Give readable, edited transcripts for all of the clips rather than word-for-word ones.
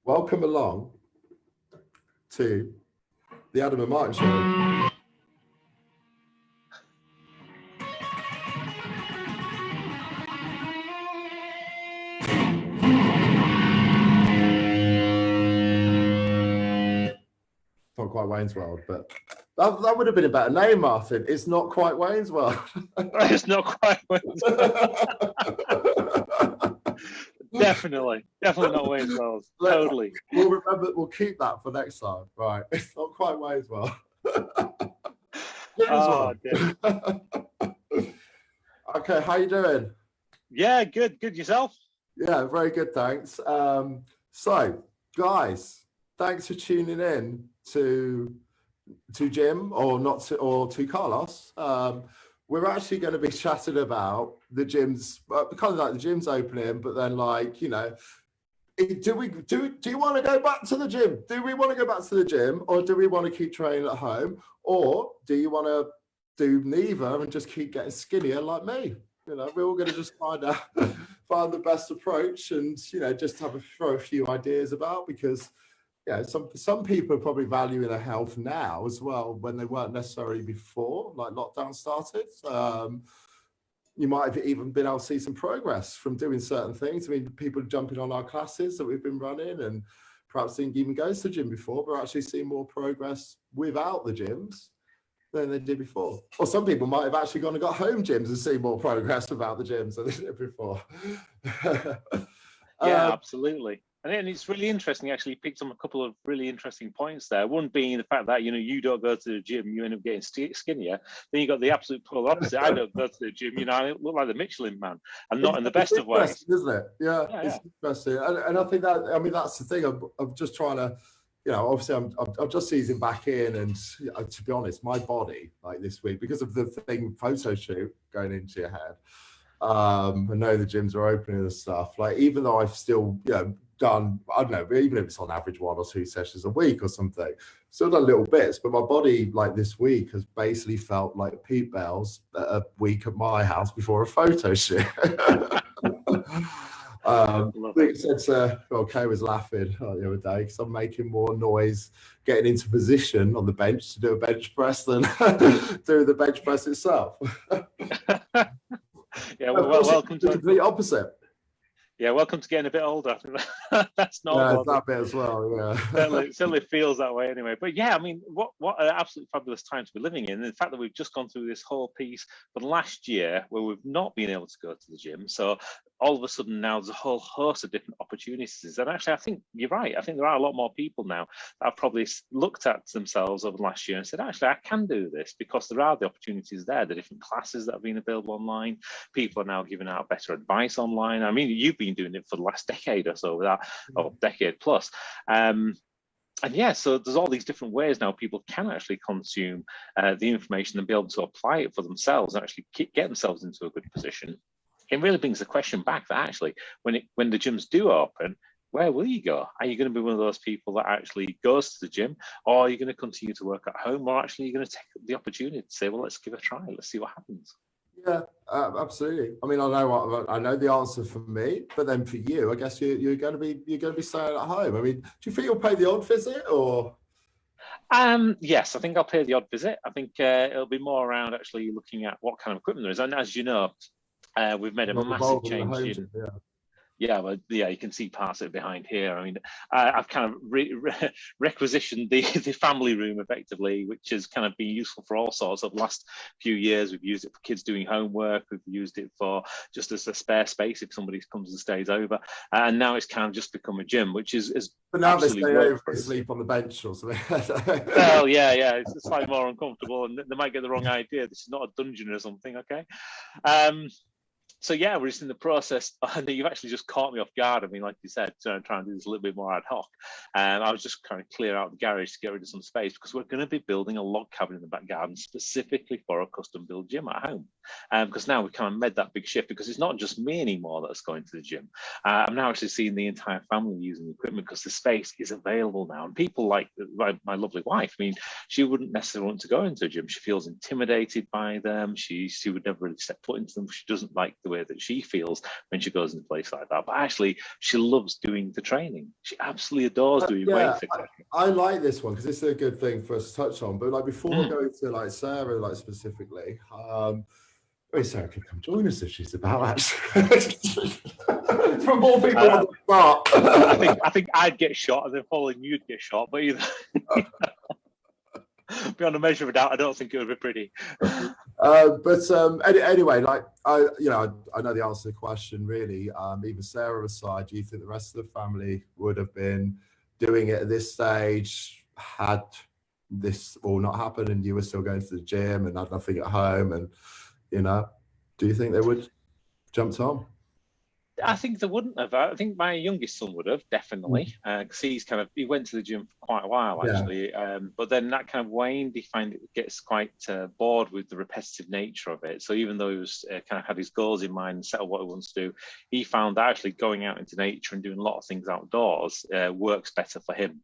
Welcome along to the Adam and Martin Show. Not quite Wayne's World, but that would have been a better name, Martin. It's not quite Wayne's World. It's not quite Wayne's World. Definitely not Wayne's World. Totally. We'll keep that for next time. Right. It's not quite Wayne's World. Okay, how you doing? Yeah, good yourself? Yeah, very good, thanks. So, guys, thanks for tuning in to Jim or to Carlos. We're actually going to be chatting about the gyms, kind of like the gyms opening, but then do you want to go back to the gym? Do we want to go back to the gym, or do we want to keep training at home, or do you want to do neither and just keep getting skinnier like me? We're all going to just find the best approach, and just throw a few ideas about, because some people are probably valuing their health now as well when they weren't necessarily before, like lockdown started. You might have even been able to see some progress from doing certain things. I mean, people jumping on our classes that we've been running, and perhaps didn't even go to the gym before, but actually seeing more progress without the gyms than they did before. Or some people might have actually gone and got home gyms and seen more progress without the gyms than they did before. Yeah, absolutely. And it's really interesting, actually. You picked up a couple of really interesting points there. One being the fact that, you don't go to the gym, you end up getting skinnier. Then you got the absolute polar opposite. I don't go to the gym, I look like the Michelin Man. I'm not in the best of ways. Isn't it? Yeah, it's interesting. And I think that's the thing. I'm just trying to, obviously I'm just easing back in. And to be honest, my body, like this week, because of the photo shoot going into your head, I know the gyms are opening and stuff. Like, even though I've still, done, I don't know, even if it's on average 1 or 2 sessions a week or something, still done little bits, but my body, like this week, has basically felt like Pete Bell's a week at my house before a photo shoot. Kay was laughing the other day because I'm making more noise getting into position on the bench to do a bench press than doing the bench press itself. Yeah, welcome to the complete opposite. Yeah, welcome to getting a bit older. That's normal. Yeah, that bit as well. Yeah, certainly feels that way anyway. But yeah, I mean, what an absolutely fabulous time to be living in. And the fact that we've just gone through this whole piece for last year where we've not been able to go to the gym. So all of a sudden now there's a whole host of different opportunities. And actually, I think you're right. I think there are a lot more people now that have probably looked at themselves over the last year and said, actually, I can do this, because there are the opportunities there, the different classes that have been available online. People are now giving out better advice online. I mean, you've been doing it for the last decade or so, or decade plus. And yeah, so there's all these different ways now people can actually consume the information and be able to apply it for themselves and actually get themselves into a good position. It really brings the question back that actually, when the gyms do open, where will you go? Are you going to be one of those people that actually goes to the gym, or are you going to continue to work at home, or actually you're going to take the opportunity to say, well, let's give it a try, let's see what happens? Yeah, absolutely. I mean, I know the answer for me, but then for you, I guess you're going to be staying at home. I mean, do you think you'll pay the odd visit, or? Yes, I think I'll pay the odd visit. I think it'll be more around actually looking at what kind of equipment there is. And as you know, we've made a massive change. Yeah, you can see parts of it behind here. I mean, I've kind of requisitioned the family room effectively, which has kind of been useful for all sorts of the last few years. We've used it for kids doing homework. We've used it for just as a spare space if somebody comes and stays over. And now it's kind of just become a gym, which is but now they stay over and sleep on the bench or something. Well, yeah, it's slightly more uncomfortable, and they might get the wrong idea. This is not a dungeon or something, okay? So yeah, we're just in the process, and you've actually just caught me off guard. I mean, like you said, trying to do this a little bit more ad hoc. I was just kind of clear out the garage to get rid of some space, because we're going to be building a log cabin in the back garden specifically for a custom build gym at home. Because now we've kind of made that big shift, because it's not just me anymore that's going to the gym. I'm now actually seeing the entire family using the equipment, because the space is available now. And people like my lovely wife, I mean, she wouldn't necessarily want to go into a gym. She feels intimidated by them. She would never really step foot into them. She doesn't like the way way that she feels when she goes into a place like that. But actually, she loves doing the training. She absolutely adores doing weights. I like this one because this is a good thing for us to touch on. But like before going to like Sarah, like specifically, Sarah can come join us if she's about, actually. From all people on the spot. I think I'd get shot, and then following you'd get shot. But either beyond a measure of a doubt, I don't think it would be pretty. Anyway, like I know the answer to the question. Really, even Sarah aside, do you think the rest of the family would have been doing it at this stage had this all not happened, and you were still going to the gym and had nothing at home? And do you think they would jumped on? I think they wouldn't have. I think my youngest son would have, definitely, because he went to the gym for quite a while, actually. But then that kind of waned. He gets quite bored with the repetitive nature of it. So even though he was kind of had his goals in mind and set up what he wants to do, he found that actually going out into nature and doing a lot of things outdoors works better for him.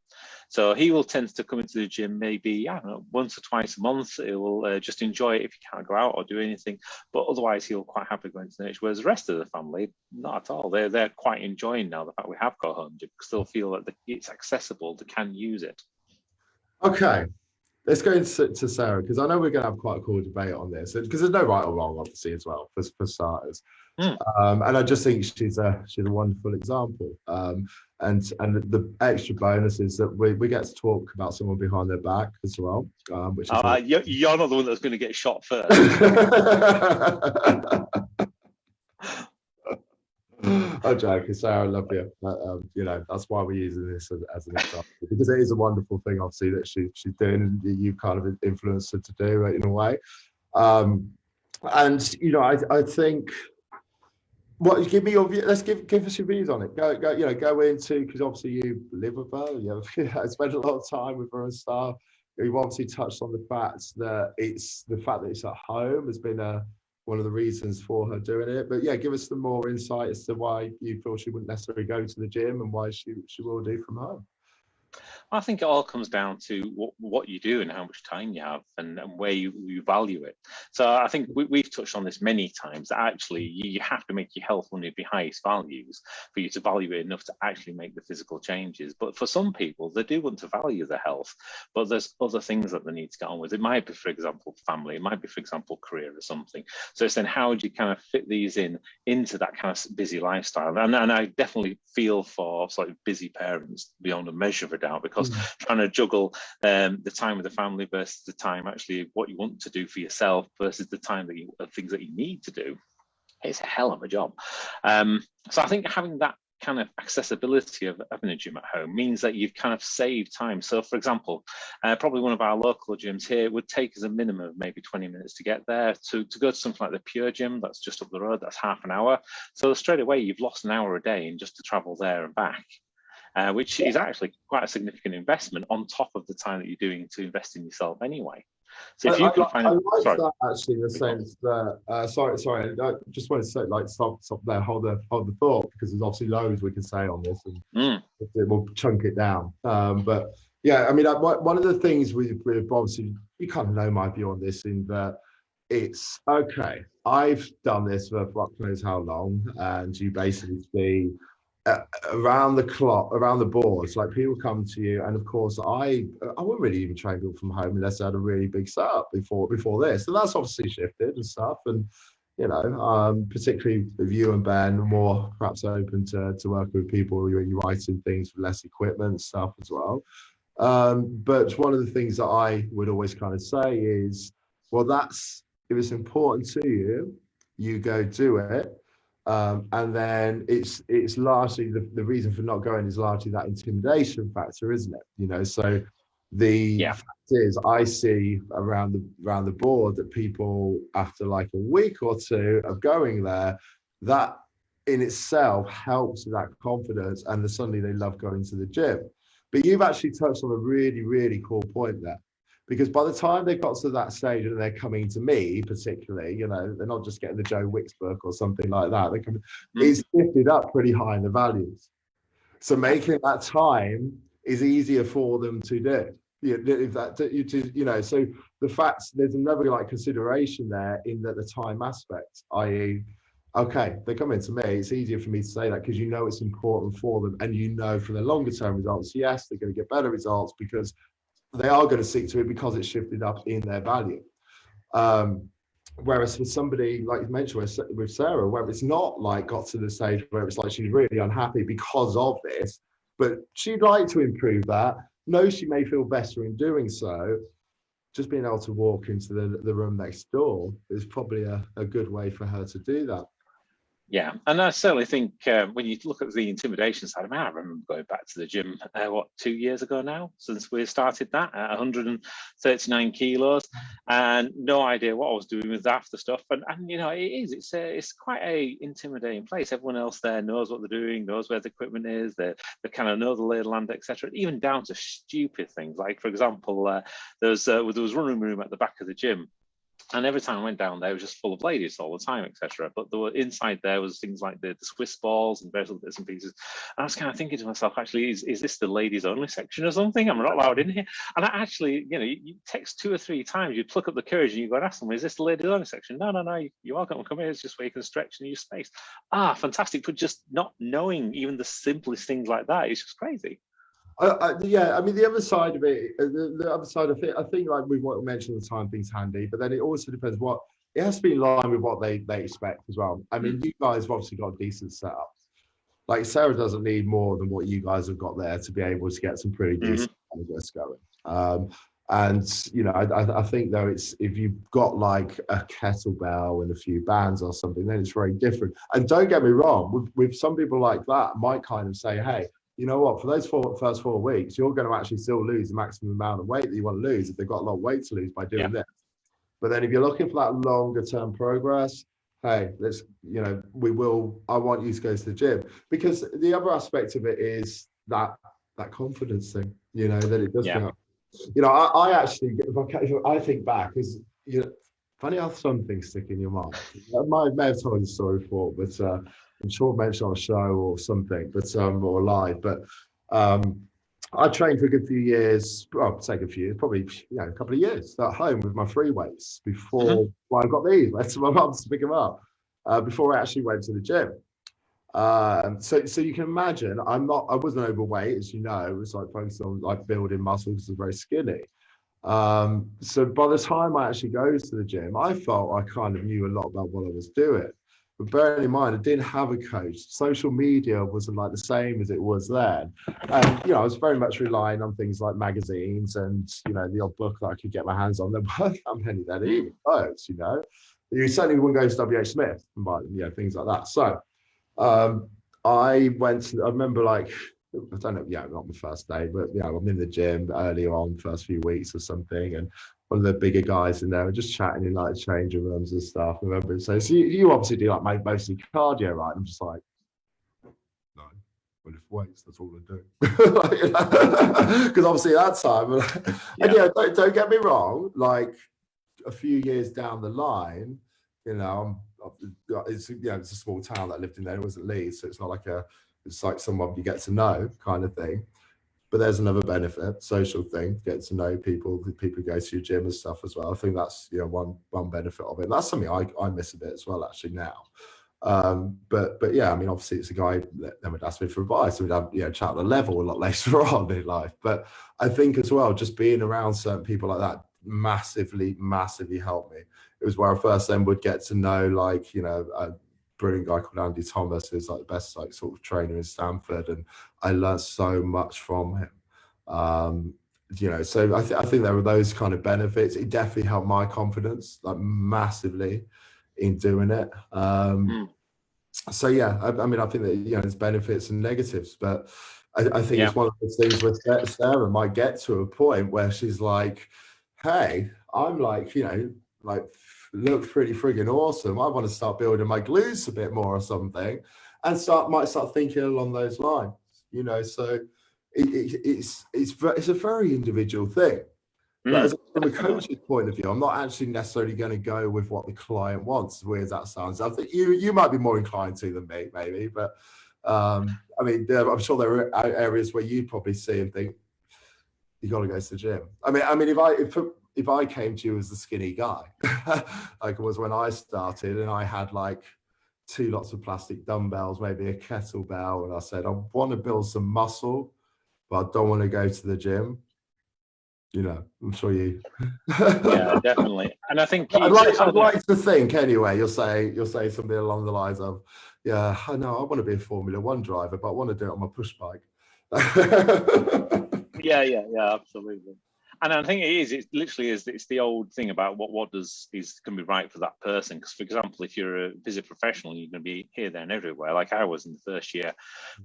So he will tend to come into the gym maybe, I don't know, once or twice a month. He will just enjoy it if he can't go out or do anything. But otherwise, he'll quite happily go into nature. Whereas the rest of the family, not at all. They're quite enjoying now the fact we have got home gym. Still feel that it's accessible. They can use it. Okay. Let's go into Sarah, because I know we're going to have quite a cool debate on this, because there's no right or wrong, obviously, as well, for starters. And I just think she's a wonderful example. And the extra bonus is that we get to talk about someone behind their back as well. Which is you're not the one that's going to get shot first. I'm joking, Sarah, I love you. That's why we're using this as an example, because it is a wonderful thing, obviously, that she's doing, and you kind of influenced her to do it in a way. I think. Give me your view. Let's give us your views on it. Go into, because obviously you live with her. You spent a lot of time with her and stuff. You've obviously touched on the fact that it's at home has been one of the reasons for her doing it. But yeah, give us some more insight as to why you feel she wouldn't necessarily go to the gym and why she will do from home. I think it all comes down to what you do and how much time you have and where you value it. So I think we've touched on this many times, that actually you have to make your health one of your highest values for you to value it enough to actually make the physical changes. But for some people, they do want to value their health, but there's other things that they need to get on with. It might be, for example, family. It might be, for example, career or something. So it's then how do you kind of fit these into that kind of busy lifestyle? And I definitely feel for sort of busy parents beyond a measure of a doubt, because trying to juggle the time with the family versus the time actually what you want to do for yourself versus the time that things that you need to do, it's a hell of a job. So I think having that kind of accessibility of having a gym at home means that you've kind of saved time. So for example, probably one of our local gyms here would take us a minimum of maybe 20 minutes to get there. To go to something like the Pure Gym, that's just up the road, that's half an hour. So straight away you've lost an hour a day in just to travel there and back. Which is actually quite a significant investment on top of the time that you're doing to invest in yourself anyway. So if you can find, that actually, in the sense that sorry, I just want to say, like, stop there, hold the thought, because there's obviously loads we can say on this, and we'll chunk it down. But yeah, I mean, one of the things we've obviously, you kind of know my view on this, in that it's okay. I've done this for fuck knows how long, and you basically see. Around the clock, around the boards, like people come to you, and of course I wouldn't really even train people from home unless I had a really big setup before this, and that's obviously shifted and stuff. And particularly with you and Ben, more perhaps open to work with people who are writing things with less equipment and stuff as well. But one of the things that I would always kind of say is, well, that's, if it's important to you, you go do it. And then it's largely the reason for not going is largely that intimidation factor, isn't it? So the fact is, I see around the board that people, after like a week or two of going there, that in itself helps with that confidence, and suddenly they love going to the gym. But you've actually touched on a really, really cool point there. Because by the time they got to that stage and they're coming to me, particularly, they're not just getting the Joe Wicks book or something like that. It's shifted up pretty high in the values. So making that time is easier for them to do. So the fact there's another consideration there, in that the time aspect, i.e., okay, they're coming to me. It's easier for me to say that because you know it's important for them, and you know for the longer term results, yes, they're going to get better results because they are going to stick to it because it's shifted up in their value. Um, Whereas for somebody like you mentioned with Sarah, where it's not like got to the stage where it's like she's really unhappy because of this, but she'd like to improve that. Knows she may feel better in doing so. Just being able to walk into the room next door is probably a good way for her to do that. Yeah, and I certainly think when you look at the intimidation side, I remember going back to the gym, 2 years ago now, since we started that at 139 kilos, and no idea what I was doing with after stuff. And it's quite a intimidating place. Everyone else there knows what they're doing, knows where the equipment is, they kind of know the lay of the land, etc. Even down to stupid things, like for example, there was running room at the back of the gym. And every time I went down there, it was just full of ladies all the time, etc. But there were inside there was things like the Swiss balls and various other bits and pieces. And I was kind of thinking to myself, actually, is this the ladies only section or something? I'm not allowed in here. And I actually, you text 2 or 3 times, you pluck up the courage and you go and ask them, is this the ladies only section? No, you're welcome to come here. It's just where you can stretch and use space. Fantastic. But just not knowing even the simplest things like that is just crazy. Yeah, I mean, the other side of it, the other side of it, I think like we mentioned the time thing's handy, but then it also depends it has to be in line with what they expect as well. I mean, you guys have obviously got a decent setup. Like Sarah doesn't need more than what you guys have got there to be able to get some pretty decent progress going. And I think though if you've got like a kettlebell and a few bands or something, then it's very different. And don't get me wrong, with some people like that, might kind of say, hey, you know what, for those first 4 weeks, you're going to actually still lose the maximum amount of weight that you want to lose if they've got a lot of weight to lose by doing this. But then if you're looking for that longer term progress, hey, I want you to go to the gym, because the other aspect of it is that confidence thing, that it does bring up. I actually, if I think back, is funny how some things stick in your mind. I may have told the story before, but I'm sure I mentioned on a show or something, but or live. But I trained for a good few years. Well, I'd say a good few years, probably a couple of years at home with my free weights before I got these. Went to my mum's to pick them up before I actually went to the gym. So you can imagine, I wasn't overweight, as you know. I was like focused on like building muscle because I was very skinny. So by the time I actually goes to the gym, I felt I kind of knew a lot about what I was doing. But bearing in mind, I didn't have a coach. Social media wasn't like the same as it was then. And, I was very much relying on things like magazines and, the odd book that I could get my hands on. There weren't that many then even, those, You certainly wouldn't go to W.H. Smith and buy them, things like that. So I remember like, I don't know, not the first day, but I'm in the gym earlier on, first few weeks or something, and one of the bigger guys in there were just chatting in like changing rooms and stuff. I remember, so you obviously do like mostly cardio, right? I'm just like, no, I lift weights. That's all I do. Because obviously at that time, and don't get me wrong, like a few years down the line, it's a small town that I lived in there. It wasn't Leeds, so it's not like it's like someone you get to know kind of thing. But there's another benefit, social thing, get to know people who go to your gym and stuff as well. I think that's one benefit of it. And that's something I miss a bit as well actually now. But yeah, I mean, obviously it's a guy that would ask me for advice. We'd have chat at a level a lot later on in life. But I think as well, just being around certain people like that massively helped me. It was where I first then would get to know like a brilliant guy called Andy Thomas, who's like the best like sort of trainer in Stanford, and I learned so much from him. So I think there were those kind of benefits. It definitely helped my confidence like massively in doing it. So yeah, I mean, I think that there's benefits and negatives, but I think it's one of those things where Sarah might get to a point where she's like, hey, I'm like, look pretty friggin' awesome. I want to start building my glutes a bit more or something, and might start thinking along those lines. So it's a very individual thing. But from a coach's point of view, I'm not actually necessarily going to go with what the client wants, as weird as that sounds. I think you might be more inclined to than me, maybe. But I mean, I'm sure there are areas where you probably see and think you got to go to the gym. I mean, if I came to you as the skinny guy, like it was when I started, and I had like 2 lots of plastic dumbbells, maybe a kettlebell, and I said, I want to build some muscle, but I don't want to go to the gym. You know, I'm sure you. Yeah, definitely. And I think I'd like to think anyway. You'll say something along the lines of, "Yeah, I know I want to be a Formula One driver, but I want to do it on my push bike." Yeah, absolutely. And I think it literally is, it's the old thing about what can be right for that person. Because, for example, if you're a busy professional, you're going to be here, there, and everywhere. Like I was in the first year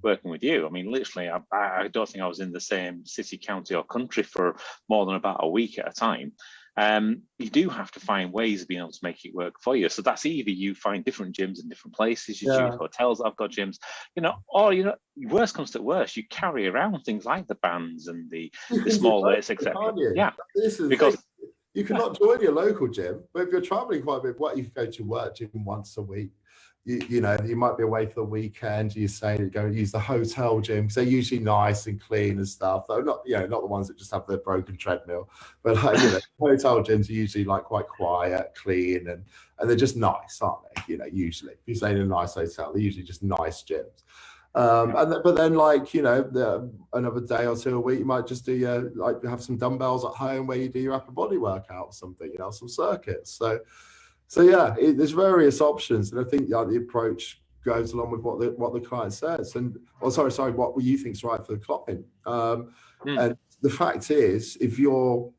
working with you. I mean, literally, I don't think I was in the same city, county, or country for more than about a week at a time. You do have to find ways of being able to make it work for you. So that's either you find different gyms in different places, you choose hotels that have got gyms, or worst comes to worst, you carry around things like the bands and the small weights, etc. Yeah, this is because you cannot join your local gym, but if you're traveling quite a bit, you can go to work gym once a week. You know, you might be away for the weekend. You say to go use the hotel gym because they're usually nice and clean and stuff. Though not the ones that just have their broken treadmill, but like, hotel gyms are usually like quite quiet, clean, and they're just nice, aren't they? Usually if you stay in a nice hotel, they're usually just nice gyms. But then, like, another day or 2 a week, you might just do have some dumbbells at home where you do your upper body workout or something, some circuits. So yeah, there's various options, and I think the approach goes along with what the client says, and what you think's right for the client. And the fact is, if you're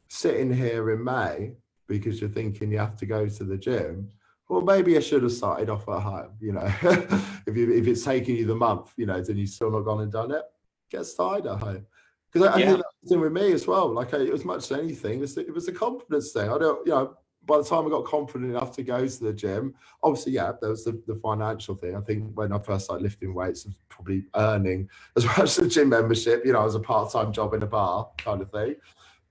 sitting here in May because you're thinking you have to go to the gym, well, maybe I should have started off at home. If it's taking you the month, then you've still not gone and done it. Get started at home. Because I think that's the thing with me as well. Like, as much as anything, it was a confidence thing. By the time I got confident enough to go to the gym, obviously, there was the financial thing. I think when I first started lifting weights, I was probably earning as much as the gym membership, as a part-time job in a bar kind of thing.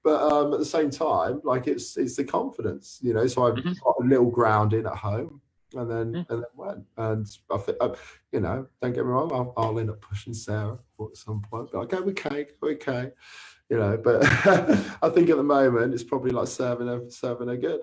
But at the same time, like, it's the confidence, so I've got a little grounding at home, and then went. And I think, don't get me wrong, I'll end up pushing Sarah at some point, but I go okay. But I think at the moment it's probably like serving her good.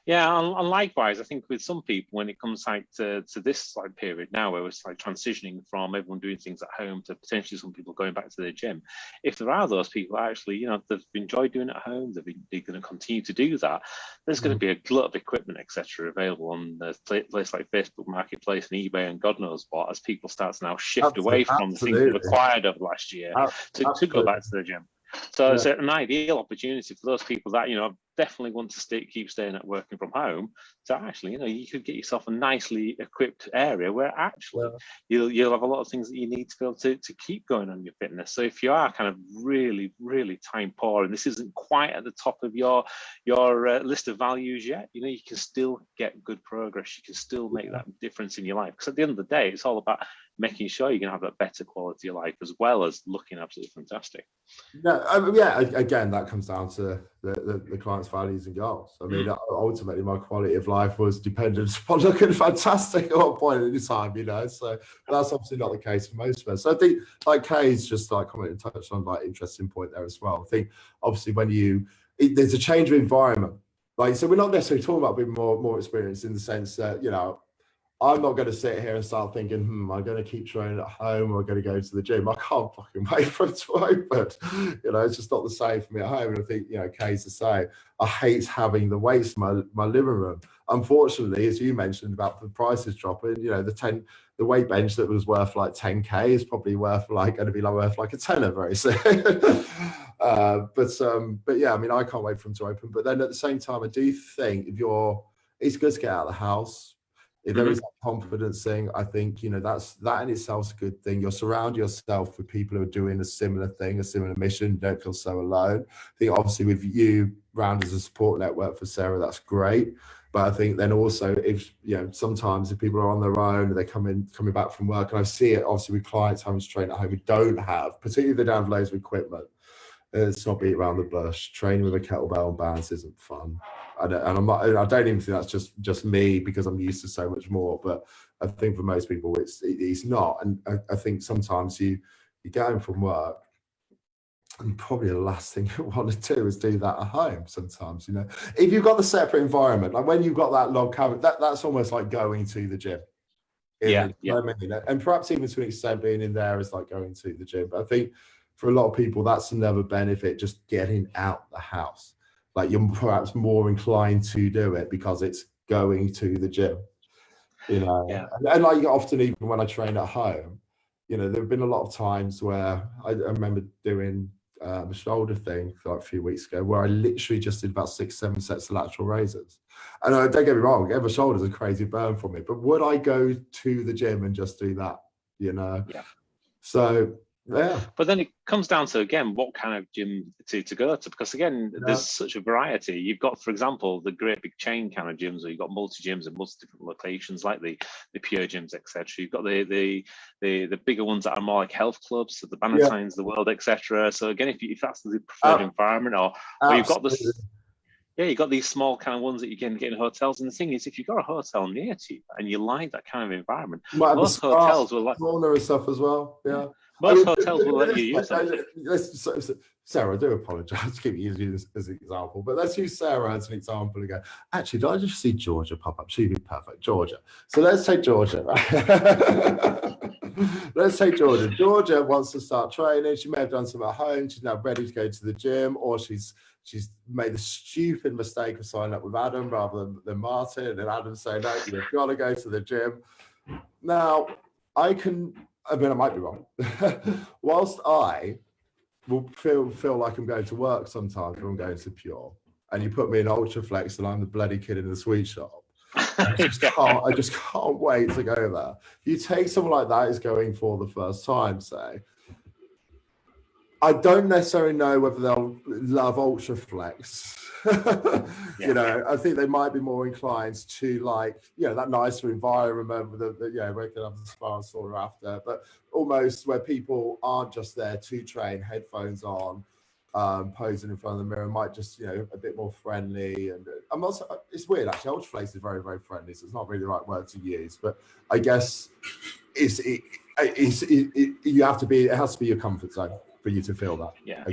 Yeah, and likewise, I think with some people, when it comes like to this like period now, where it's like transitioning from everyone doing things at home to potentially some people going back to their gym, if there are those people actually, they've enjoyed doing it at home, they're going to continue to do that. There's going to be a lot of equipment, etc., available on the place like Facebook Marketplace and eBay and God knows what, as people start to now shift away from the things they've acquired over last year to go back to the gym. So it's an ideal opportunity for those people that definitely want to keep staying at working from home. So actually, you could get yourself a nicely equipped area where actually you'll have a lot of things that you need to be able to keep going on your fitness. So if you are kind of really, really time poor and this isn't quite at the top of your list of values yet, you can still get good progress. You can still make that difference in your life. Because at the end of the day, it's all about making sure you're going to have that better quality of life as well as looking absolutely fantastic. Again, that comes down to the client's values and goals. I mean, ultimately, my quality of life was dependent upon looking fantastic at one point in time, So that's obviously not the case for most of us. So I think, like Kay's just like commented, touched on like interesting point there as well. I think obviously when there's a change of environment, like, so we're not necessarily talking about being more experienced in the sense that I'm not going to sit here and start thinking, I'm going to keep training at home or I'm going to go to the gym. I can't fucking wait for it to open. It's just not the same for me at home. And I think, Kay's the same. I hate having the weights in my living room. Unfortunately, as you mentioned about the prices dropping, the weight bench that was worth like 10K is probably worth like a tenner very soon. But yeah, I mean, I can't wait for them to open. But then at the same time, I do think it's good to get out of the house. If there is that confidence thing, I think, that in itself is a good thing. You'll surround yourself with people who are doing a similar thing, a similar mission. You don't feel so alone. I think obviously with you round as a support network for Sarah, that's great. But I think then also if, sometimes if people are on their own, they're coming back from work, and I see it obviously with clients having to train at home who don't have, particularly if they don't have loads of equipment. It's not beat around the bush. Training with a kettlebell and bands isn't fun. I don't even think that's just me because I'm used to so much more. But I think for most people, it's not. And I think sometimes you're going from work And probably the last thing you want to do is do that at home sometimes, you know. If you've got the separate environment, like when you've got that log cabin, that's almost like going to the gym. Yeah, I mean, and perhaps even to an extent being in there is like going to the gym. But I think for a lot of people, that's another benefit, just getting out the house. Like you're perhaps more inclined to do it because it's going to the gym, you know. yeah. And like often even when I train at home, you know, there have been a lot of times where I remember doing a shoulder thing like a few weeks ago where I literally just did about 6-7 sets of lateral raises. And don't get me wrong, every shoulder's a crazy burn for me, but would I go to the gym and just do that, you know? Yeah. So yeah. But then it comes down to, again, what kind of gym to go to, because again, there's such a variety. You've got, for example, the great big chain kind of gyms where you've got multi gyms in multiple different locations, like the Pure gyms, etc. You've got the bigger ones that are more like health clubs, so the Bannatynes of the world, etc. So again, if that's the preferred environment, or you've got this. Yeah, you've got these small kind of ones that you can get in hotels. And the thing is, if you've got a hotel near to you and you like that kind of environment, most hotels will like sauna and stuff as well. Yeah. Most hotels will let you use it. Sarah, I do apologise to keep using this as an example, but let's use Sarah as an example again. Actually, did I just see Georgia pop up? She'd be perfect. Georgia. So let's take Georgia. Let's take Georgia. Georgia wants to start training. She may have done some at home. She's now ready to go to the gym, or she's made the stupid mistake of signing up with Adam rather than Martin, and Adam saying, no, you've got to go to the gym. Now, I mean, I might be wrong. Whilst I will feel like I'm going to work sometimes when I'm going to Pure, and you put me in Ultra Flex and I'm the bloody kid in the sweet shop, I just can't wait to go there. You take someone like that who's going for the first time, say, I don't necessarily know whether they'll love Ultra Flex. You know, I think they might be more inclined to like, you know, that nicer environment with the you know, where you can have the spa and sauna after, but almost where people aren't just there to train, headphones on, posing in front of the mirror, might just, you know, a bit more friendly. And I'm also, it's weird actually, Ultra Flex is very, very friendly, so it's not really the right word to use, but I guess you have to be, it has to be your comfort zone for you to feel that. Yeah.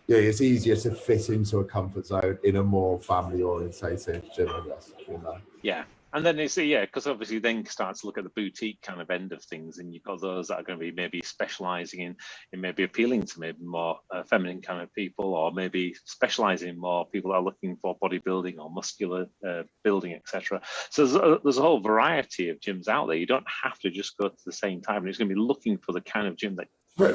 Yeah, it's easier to fit into a comfort zone in a more family orientated gym, I guess. You know? Yeah. And then it's, yeah, because obviously then start to look at the boutique kind of end of things, and you've got those that are going to be maybe specializing in maybe appealing to maybe more feminine kind of people, or maybe specializing in more people that are looking for bodybuilding or muscular building, etc. So there's a whole variety of gyms out there. You don't have to just go to the same time. You're just going to be looking for the kind of gym that I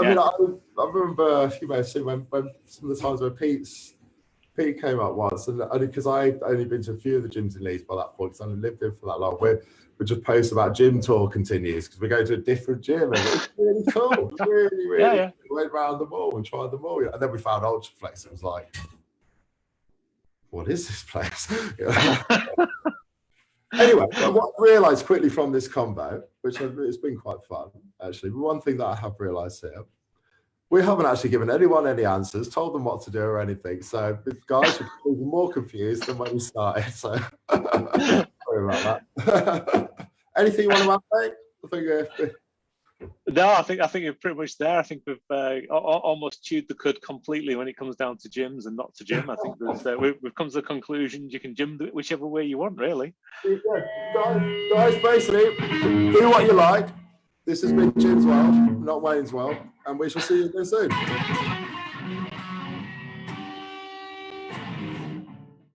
mean, I remember, you may have seen when some of the times when Pete came up once, and because I'd only been to a few of the gyms in Leeds by that point, because I only lived there for that long, we just post about gym tour continues, because we go to a different gym, and it's really cool, really cool. We went around them all and tried them all, and then we found Ultra Flex. It was like, what is this place? Anyway, what I realised quickly from this combo, which it's been quite fun, actually, but one thing that I have realised here, we haven't actually given anyone any answers, told them what to do or anything. So the guys are even more confused than when we started. So sorry about that. Anything you want to add, mate? No, I think you're pretty much there. I think we've almost chewed the cud completely when it comes down to gyms and not to gym. I think we've come to the conclusion you can gym whichever way you want, really. Yeah. Guys, basically, do what you like. This has been Jim's World, not Wayne's World, and we shall see you again soon.